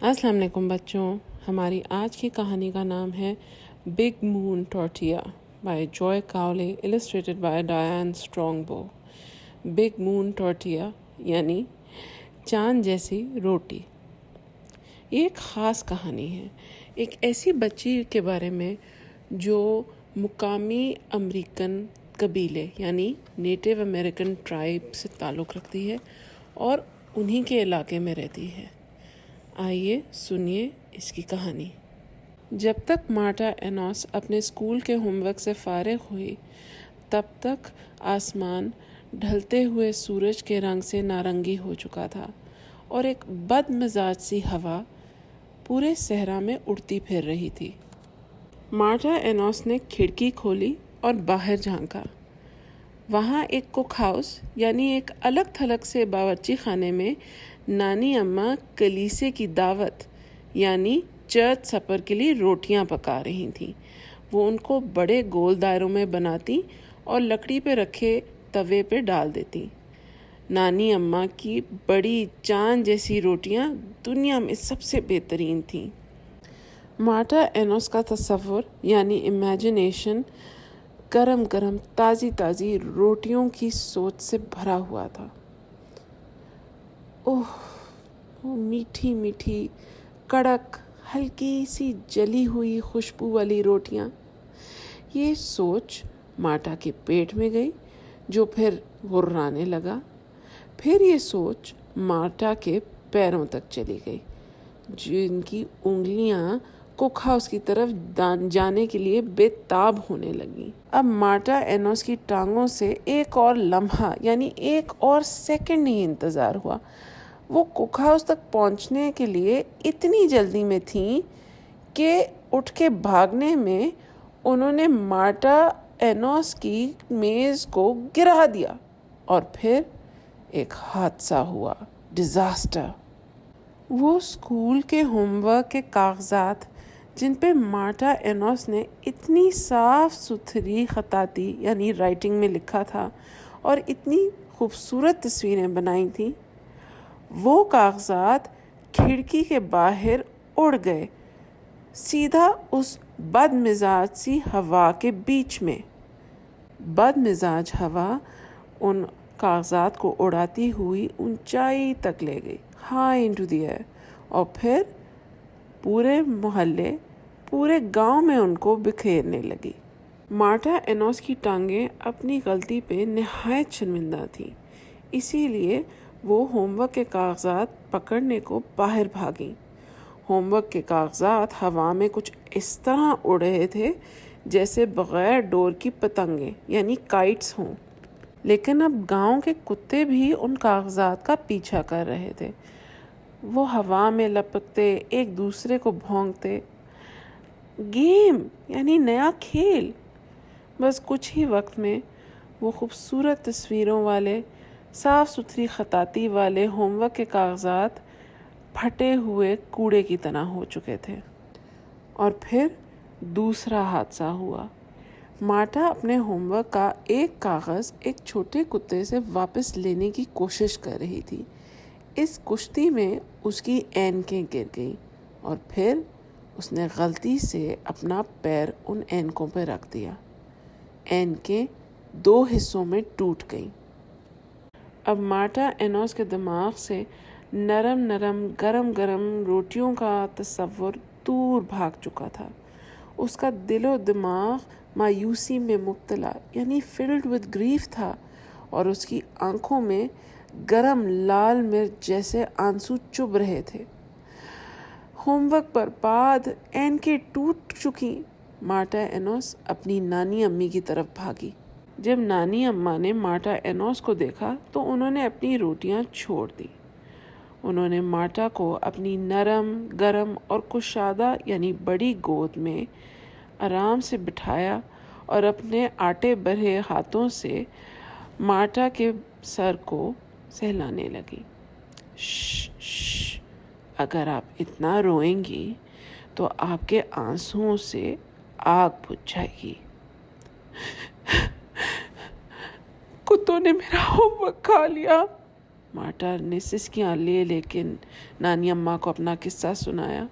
السلام علیکم بچوں، ہماری آج کی کہانی کا نام ہے Big Moon Tortilla by Joy Cowley, illustrated by Dianne Strongbow. Big Moon Tortilla یعنی چاند جیسی روٹی۔ یہ ایک خاص کہانی ہے، ایک ایسی بچی کے بارے میں جو مقامی امریکن قبیلے یعنی نیٹو امریکن ٹرائب سے تعلق رکھتی ہے اور انہی کے علاقے میں رہتی ہے۔ آئیے سنیے اس کی کہانی۔ جب تک مارٹا اینوس اپنے اسکول کے ہوم ورک سے فارغ ہوئی تب تک آسمان ڈھلتے ہوئے سورج کے رنگ سے نارنگی ہو چکا تھا اور ایک بد مزاج سی ہوا پورے صحرا میں اڑتی پھر رہی تھی۔ مارٹا اینوس نے کھڑکی کھولی اور باہر جھانکا۔ وہاں ایک کوک ہاؤس یعنی ایک الگ تھلگ سے باورچی خانے میں نانی اماں کلیسے کی دعوت یعنی چرچ سپر کے لیے روٹیاں پکا رہی تھیں۔ وہ ان کو بڑے گول دائروں میں بناتی اور لکڑی پہ رکھے توے پہ ڈال دیتی۔ نانی اماں کی بڑی چاند جیسی روٹیاں دنیا میں سب سے بہترین تھیں۔ مارٹا اینوس کا تصور یعنی امیجنیشن گرم گرم تازی تازی روٹیوں کی سوچ سے بھرا ہوا تھا۔ اوہ، وہ میٹھی میٹھی کڑک ہلکی سی جلی ہوئی خوشبو والی روٹیاں۔ یہ سوچ مارٹا کے پیٹ میں گئی جو پھر غرانے لگا۔ پھر یہ سوچ مارٹا کے پیروں تک چلی گئی جن کی انگلیاں کوک ہاؤس کی طرف جانے کے لیے بے تاب ہونے لگیں۔ اب مارٹا اینوس کی ٹانگوں سے ایک اور لمحہ یعنی ایک اور سیکنڈ نہیں انتظار ہوا۔ وہ کوک ہاؤس تک پہنچنے کے لیے اتنی جلدی میں تھیں کہ اٹھ کے بھاگنے میں انہوں نے مارٹا اینوس کی میز کو گرا دیا اور پھر ایک حادثہ ہوا، ڈیزاسٹر۔ وہ اسکول کے ہوم ورک کے کاغذات جن پہ مارٹا اینوس نے اتنی صاف ستھری خطاطی یعنی رائٹنگ میں لکھا تھا اور اتنی خوبصورت تصویریں بنائی تھیں، وہ کاغذات کھڑکی کے باہر اڑ گئے سیدھا اس بد مزاج سی ہوا کے بیچ میں۔ بد مزاج ہوا ان کاغذات کو اڑاتی ہوئی اونچائی تک لے گئی، ہائی انٹو دی ایئر، اور پھر پورے محلے پورے گاؤں میں ان کو بکھیرنے لگی۔ مارٹا اینوس کی ٹانگیں اپنی غلطی پہ نہایت شرمندہ تھیں، اسی لیے وہ ہوم ورک کے کاغذات پکڑنے کو باہر بھاگیں۔ ہوم ورک کے کاغذات ہوا میں کچھ اس طرح اڑ رہے تھے جیسے بغیر ڈور کی پتنگیں یعنی کائٹس ہوں، لیکن اب گاؤں کے کتے بھی ان کاغذات کا پیچھا کر رہے تھے۔ وہ ہوا میں لپکتے ایک دوسرے کو بھونکتے، گیم یعنی نیا کھیل۔ بس کچھ ہی وقت میں وہ خوبصورت تصویروں والے صاف ستھری خطاطی والے ہوم ورک کے کاغذات پھٹے ہوئے کوڑے کی طرح ہو چکے تھے۔ اور پھر دوسرا حادثہ ہوا۔ مارٹا اپنے ہوم ورک کا ایک کاغذ ایک چھوٹے کتے سے واپس لینے کی کوشش کر رہی تھی۔ اس کشتی میں اس کی اینکیں گر گئیں اور پھر اس نے غلطی سے اپنا پیر ان اینکوں پہ رکھ دیا۔ اینکیں دو حصوں میں ٹوٹ گئیں۔ اب مارٹا اینوس کے دماغ سے نرم نرم گرم گرم روٹیوں کا تصور دور بھاگ چکا تھا۔ اس کا دل و دماغ مایوسی میں مبتلا یعنی فلڈ ود گریف تھا اور اس کی آنکھوں میں گرم لال مرچ جیسے آنسو چبھ رہے تھے۔ ہوم ورک برباد، اینکیں ٹوٹ چکی۔ مارٹا اینوس اپنی نانی امی کی طرف بھاگی۔ جب نانی اماں نے مارٹا اینوس کو دیکھا تو انہوں نے اپنی روٹیاں چھوڑ دی۔ انہوں نے مارٹا کو اپنی نرم گرم اور کشادہ یعنی بڑی گود میں آرام سے بٹھایا اور اپنے آٹے بھرے ہاتھوں سے مارٹا کے سر کو سہلانے لگی۔ شش شش، اگر آپ اتنا روئیں گی تو آپ کے آنسوؤں سے آگ بجھ جائے گی۔ کتوں نے میرا ہوم ورک کھا لیا، مارٹا نے سسکیاں لے کے نانی اماں کو اپنا قصہ سنایا.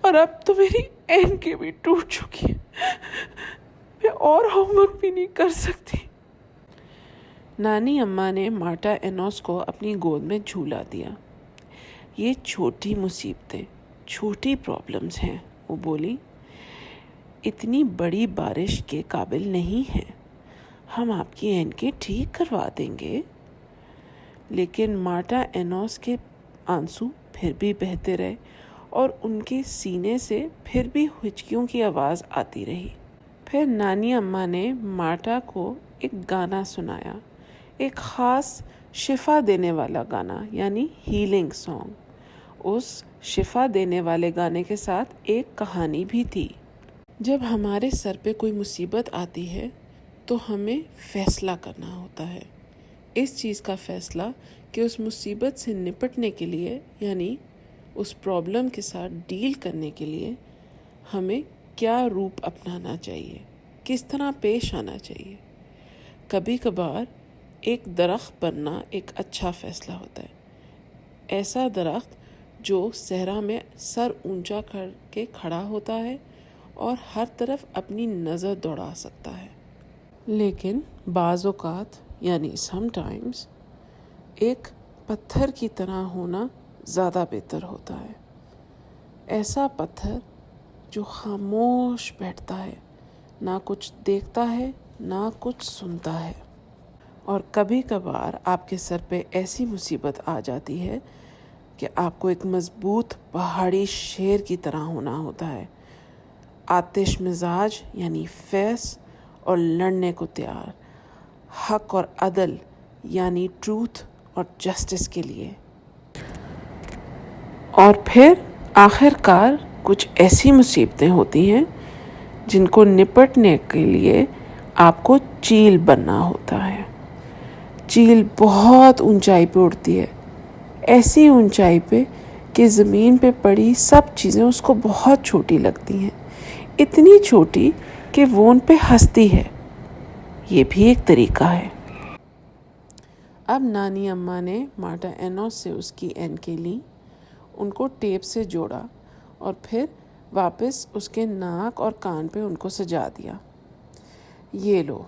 اور اب تو میری اینکیں بھی ٹوٹ چکی ہیں, میں اور ہوم ورک بھی نہیں کر سکتی. نانی اماں نے مارٹا اینوس کو اپنی گود میں جھولا دیا. یہ چھوٹی مصیبتیں, چھوٹی پرابلمز ہیں, وہ بولی, اتنی بڑی بارش کے قابل نہیں ہیں, ہم آپ کی اینکیں ٹھیک کروا دیں گے. لیکن مارٹا اینوس کے آنسو پھر بھی بہتے رہے اور ان کے سینے سے پھر بھی ہچکیوں کی آواز آتی رہی. پھر نانی اماں نے مارٹا کو ایک گانا سنایا, ایک خاص شفا دینے والا گانا, یعنی ہیلنگ سانگ. اس شفا دینے والے گانے کے ساتھ ایک کہانی بھی تھی. جب ہمارے سر پہ کوئی مصیبت آتی ہے تو ہمیں فیصلہ کرنا ہوتا ہے. اس چیز کا فیصلہ کہ اس مصیبت سے نپٹنے کے لیے, یعنی اس پرابلم کے ساتھ ڈیل کرنے کے لیے ہمیں کیا روپ اپنانا چاہیے, کس طرح پیش آنا چاہیے. کبھی کبھار ایک درخت بننا ایک اچھا فیصلہ ہوتا ہے. ایسا درخت جو صحرا میں سر اونچا کر کے کھڑا ہوتا ہے اور ہر طرف اپنی نظر دوڑا سکتا ہے. لیکن بعض اوقات, یعنی سم ٹائمز, ایک پتھر کی طرح ہونا زیادہ بہتر ہوتا ہے. ایسا پتھر جو خاموش بیٹھتا ہے, نہ کچھ دیکھتا ہے نہ کچھ سنتا ہے. اور کبھی کبھار آپ کے سر پہ ایسی مصیبت آ جاتی ہے کہ آپ کو ایک مضبوط پہاڑی شیر کی طرح ہونا ہوتا ہے, آتش مزاج یعنی فیس اور لڑنے کو تیار, حق اور عدل یعنی ٹروتھ اور جسٹس کے لیے. اور پھر آخر کار کچھ ایسی مصیبتیں ہوتی ہیں جن کو نپٹنے کے لیے آپ کو چیل بننا ہوتا ہے. چیل بہت اونچائی پہ اڑتی ہے, ایسی اونچائی پہ کہ زمین پہ پڑی سب چیزیں اس کو بہت چھوٹی لگتی ہیں, اتنی چھوٹی کہ وہ ان پہ ہنستی ہے. یہ بھی ایک طریقہ ہے. اب نانی اماں نے مارٹا اینوس سے اس کی اینکیں لیں, ان کو ٹیپ سے جوڑا اور پھر واپس اس کے ناک اور کان پہ ان کو سجا دیا. یہ لو,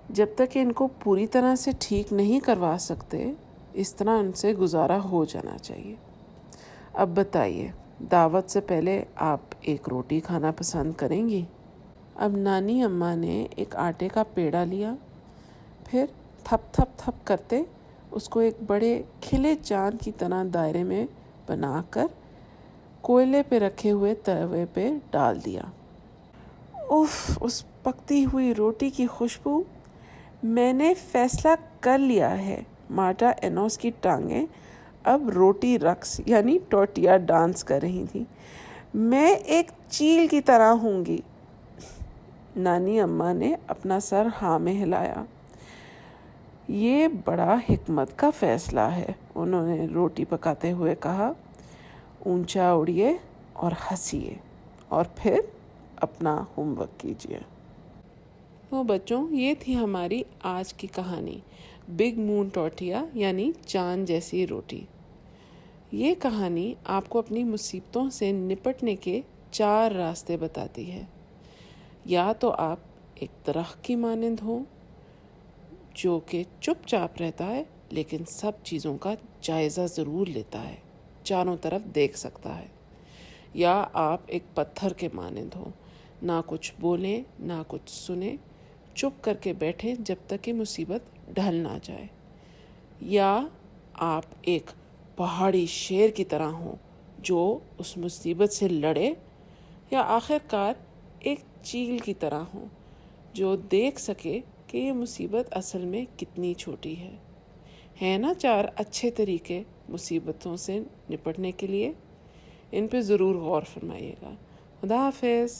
جب تک ان کو پوری طرح سے ٹھیک نہیں کروا سکتے, اس طرح ان سے گزارا ہو جانا چاہیے. اب بتائیے, دعوت سے پہلے آپ ایک روٹی کھانا پسند کریں گی؟ اب نانی اماں نے ایک آٹے کا پیڑا لیا, پھر تھپ تھپ تھپ کرتے اس کو ایک بڑے کھلے چاند کی طرح دائرے میں بنا کر کوئلے پہ رکھے ہوئے توے پہ ڈال دیا. اف, اس پکتی ہوئی روٹی کی خوشبو. میں نے فیصلہ کر لیا ہے, مارٹا اینوس کی ٹانگیں اب روٹی رقص یعنی ٹورٹیا ڈانس کر رہی تھیں. میں ایک چیل کی طرح ہوں گی. نانی اماں نے اپنا سر ہاں میں ہلایا. یہ بڑا حکمت کا فیصلہ ہے, انہوں نے روٹی پکاتے ہوئے کہا. اونچا اڑیے اور ہنسیے اور پھر اپنا ہوم ورک کیجیے. تو بچوں, یہ تھی ہماری آج کی کہانی, بگ مون ٹورٹیا یعنی چاند جیسی روٹی. یہ کہانی آپ کو اپنی مصیبتوں سے نپٹنے کے 4 راستے بتاتی ہے. یا تو آپ ایک درخت کی مانند ہوں جو کہ چپ چاپ رہتا ہے لیکن سب چیزوں کا جائزہ ضرور لیتا ہے, چاروں طرف دیکھ سکتا ہے. یا آپ ایک پتھر کے مانند ہوں, نہ کچھ بولیں نہ کچھ سنیں, چپ کر کے بیٹھیں جب تک کہ مصیبت ڈھل نہ جائے. یا آپ ایک پہاڑی شیر کی طرح ہوں جو اس مصیبت سے لڑے. یا آخر کار ایک چیل کی طرح ہوں جو دیکھ سکے کہ یہ مصیبت اصل میں کتنی چھوٹی ہے. ہے نا 4 اچھے طریقے مصیبتوں سے نپٹنے کے لیے؟ ان پہ ضرور غور فرمائیے گا. خدا حافظ.